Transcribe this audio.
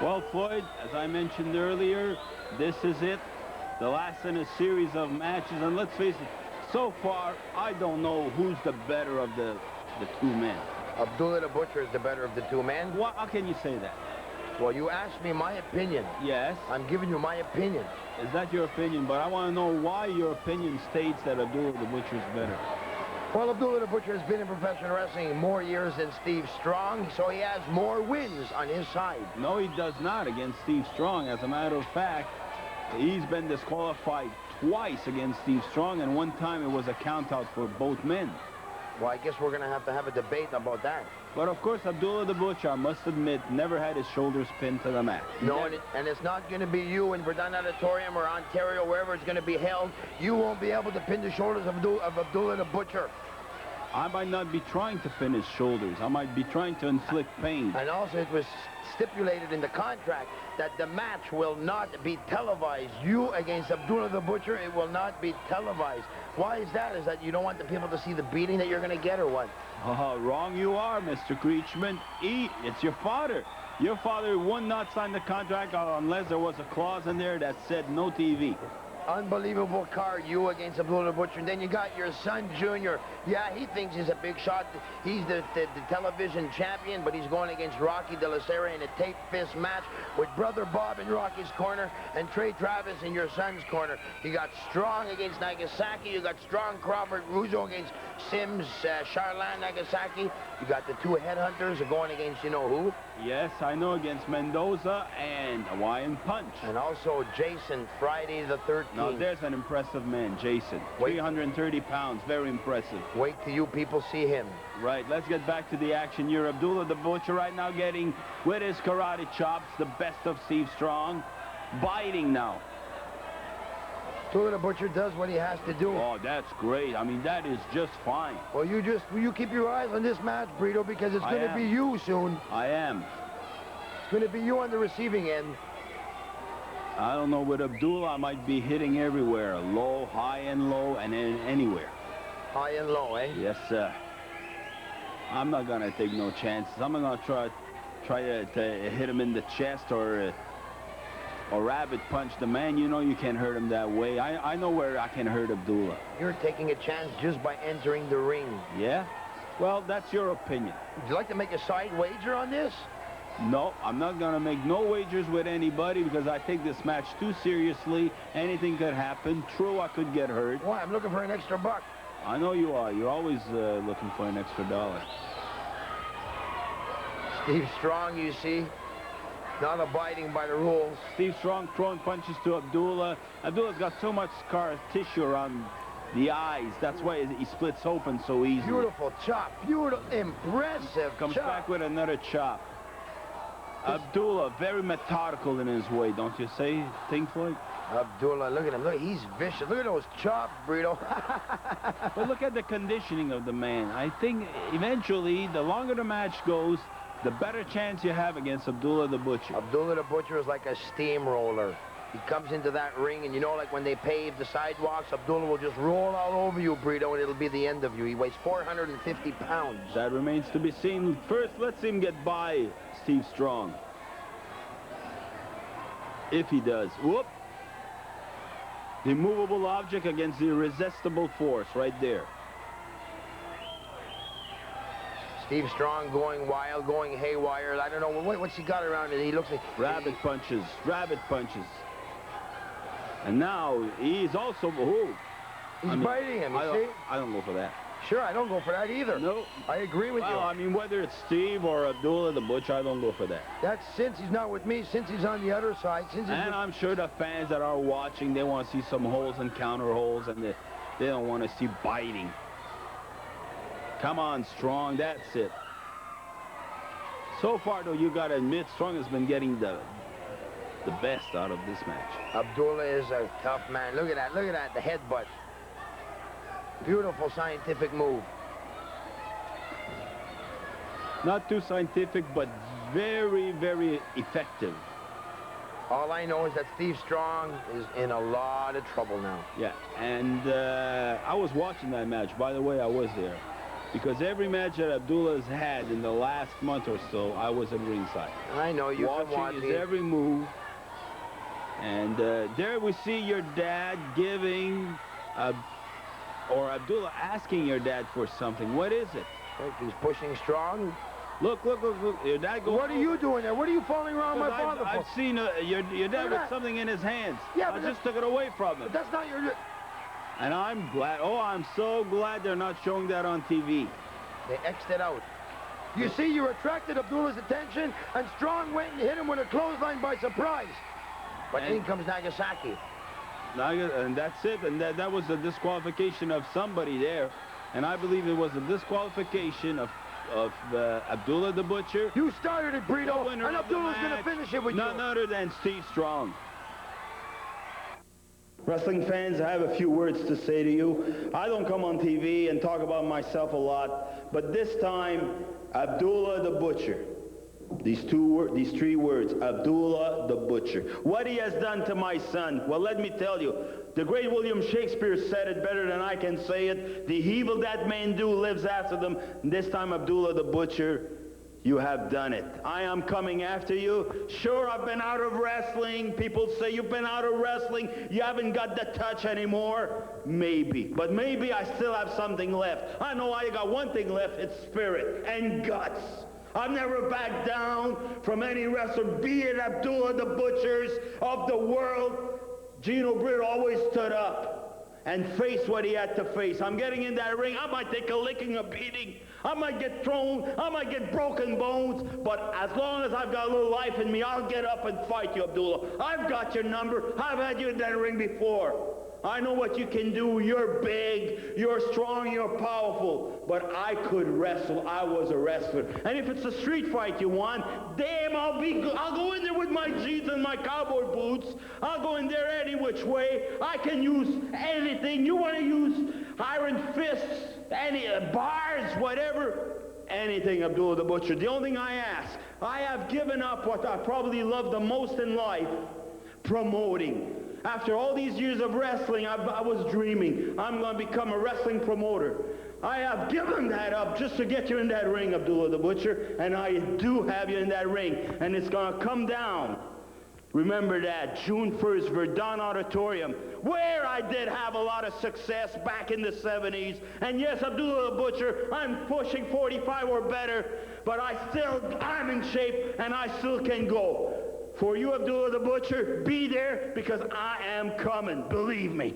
Well, Floyd, as I mentioned earlier, this is it. The last in a series of matches. And let's face it, so far, I don't know who's the better of the two men. Abdullah the Butcher is the better of the two men. How can you say that? Well, you asked me my opinion. Yes. I'm giving you my opinion. Is that your opinion? But I want to know why your opinion states that Abdullah the Butcher is better. Well, Abdullah the Butcher has been in professional wrestling more years than Steve Strong, so he has more wins on his side. No, he does not against Steve Strong. As a matter of fact, he's been disqualified twice against Steve Strong, and one time it was a count-out for both men. Well, I guess we're going to have a debate about that. But, of course, Abdullah the Butcher, I must admit, never had his shoulders pinned to the mat. No, and it's not going to be you in Verdun Auditorium or Ontario, wherever it's going to be held. You won't be able to pin the shoulders of Abdullah the Butcher. I might not be trying to pin his shoulders. I might be trying to inflict pain. And also, it was stipulated in the contract that the match will not be televised. You against Abdullah the Butcher, it will not be televised. Why is that? Is that you don't want the people to see the beating that you're going to get, or what? Oh, wrong you are, Mr. Creechman. It's your father. Your father would not sign the contract unless there was a clause in there that said no TV. Unbelievable card, you against Abdullah the Butcher. And then you got your son, Junior. Yeah, he thinks he's a big shot. He's the television champion, but he's going against Rocky De La Sera in a tape fist match with Brother Bob in Rocky's corner and Trey Travis in your son's corner. You got Strong against Nagasaki. You got Strong Crawford Russo against Sims, Charlene Nagasaki. You got the two headhunters going against you know who? Yes, I know, against Mendoza and Hawaiian Punch. And also Jason, Friday the 13th. Now, there's an impressive man, Jason. 330 pounds, very impressive. Wait till you people see him. Right, let's get back to the action here. Abdullah the Butcher right now getting, with his karate chops, the best of Steve Strong. Biting now. Abdullah the Butcher does what he has to do. Oh, that's great. I mean, that is just fine. Well, you keep your eyes on this match, Brito, because it's going to be you soon. I am. It's going to be you on the receiving end. I don't know, with Abdullah, I might be hitting everywhere. Low, high and low, and then anywhere. High and low, eh? Yes, sir. I'm not going to take no chances. I'm going to try to hit him in the chest or rabbit punch the man. You know you can't hurt him that way. I know where I can hurt Abdullah. You're taking a chance just by entering the ring. Yeah? Well, that's your opinion. Would you like to make a side wager on this? No, I'm not going to make no wagers with anybody because I take this match too seriously. Anything could happen. True, I could get hurt. Why? I'm looking for an extra buck. I know you are. You're always looking for an extra dollar. Steve Strong, you see, not abiding by the rules. Steve Strong throwing punches to Abdullah. Abdullah's got so much scar tissue around the eyes. That's why he splits open so easily. Beautiful chop. Beautiful, impressive Comes chop. back with another chop. Abdullah, very methodical in his way, don't you think, Floyd? Abdullah, look at him. Look, he's vicious. Look at those chops, Brito. But look at the conditioning of the man. I think eventually, the longer the match goes, the better chance you have against Abdullah the Butcher. Abdullah the Butcher is like a steamroller. He comes into that ring, and you know, like when they pave the sidewalks, Abdullah will just roll all over you, Brito, and it'll be the end of you. He weighs 450 pounds. That remains to be seen. First, let's see him get by Steve Strong. If he does. Whoop. The immovable object against the irresistible force right there. Steve Strong going wild, going haywire. I don't know, what's he got around it? He looks like... Rabbit punches, rabbit punches. And now he's also... Ooh. He's biting him, you see? I don't go for that. Sure, I don't go for that either. No. I agree with you. I mean, whether it's Steve or Abdullah the Butcher, I don't go for that. That's since he's not with me, since he's on the other side. Since he's and I'm sure the fans that are watching, they want to see some holes and counter holes, and they don't want to see biting. Come on, Strong, that's it. So far, though, you got to admit, Strong has been getting the best out of this match. Abdullah is a tough man. Look at that, the headbutt. Beautiful scientific move. Not too scientific, but very, very effective. All I know is that Steve Strong is in a lot of trouble now. Yeah, and I was watching that match. By the way, I was there. Because every match that Abdullah's had in the last month or so, I was at ringside. I know you've been watching watching his every move. And there we see your dad giving, or Abdullah asking your dad for something. What is it? Look, he's pushing strong. Look. Your dad goes. What are you doing there? What are you falling around my father for? I've seen your dad with something in his hands. Yeah, I just took it away from him. But that's not your... And I'm glad. Oh, I'm so glad they're not showing that on TV. They X'd it out. You see, you attracted Abdullah's attention, and Strong went and hit him with a clothesline by surprise. But in comes Nagasaki. And that's it. And that was a disqualification of somebody there. And I believe it was a disqualification of Abdullah the Butcher. You started it, Brito, and Abdullah's going to finish it with none other than Steve Strong. Wrestling fans, I have a few words to say to you. I don't come on TV and talk about myself a lot, but this time, Abdullah the Butcher. These three words, Abdullah the Butcher. What he has done to my son, well, let me tell you, the great William Shakespeare said it better than I can say it. The evil that men do lives after them. And this time, Abdullah the Butcher, you have done it. I am coming after you. Sure, I've been out of wrestling. People say you've been out of wrestling. You haven't got the touch anymore. Maybe. But maybe I still have something left. I know I got one thing left. It's spirit and guts. I've never backed down from any wrestler, be it Abdullah the Butchers of the world. Gino Brito always stood up and faced what he had to face. I'm getting in that ring. I might take a licking, a beating. I might get thrown. I might get broken bones. But as long as I've got a little life in me, I'll get up and fight you, Abdullah. I've got your number. I've had you in that ring before. I know what you can do. You're big, you're strong, you're powerful. But I could wrestle. I was a wrestler. And if it's a street fight you want, damn, I'll go in there with my jeans and my cowboy boots. I'll go in there any which way. I can use anything. You want to use iron fists, any bars, whatever. Anything, Abdullah the Butcher. The only thing I ask, I have given up what I probably love the most in life, promoting. After all these years of wrestling, I was dreaming I'm going to become a wrestling promoter. I have given that up just to get you in that ring, Abdullah the Butcher, and I do have you in that ring, and it's going to come down. Remember that, June 1st, Verdun Auditorium, where I did have a lot of success back in the 70s. And yes, Abdullah the Butcher, I'm pushing 45 or better, but I'm in shape, and I still can go. For you, Abdullah the Butcher, be there because I am coming, believe me.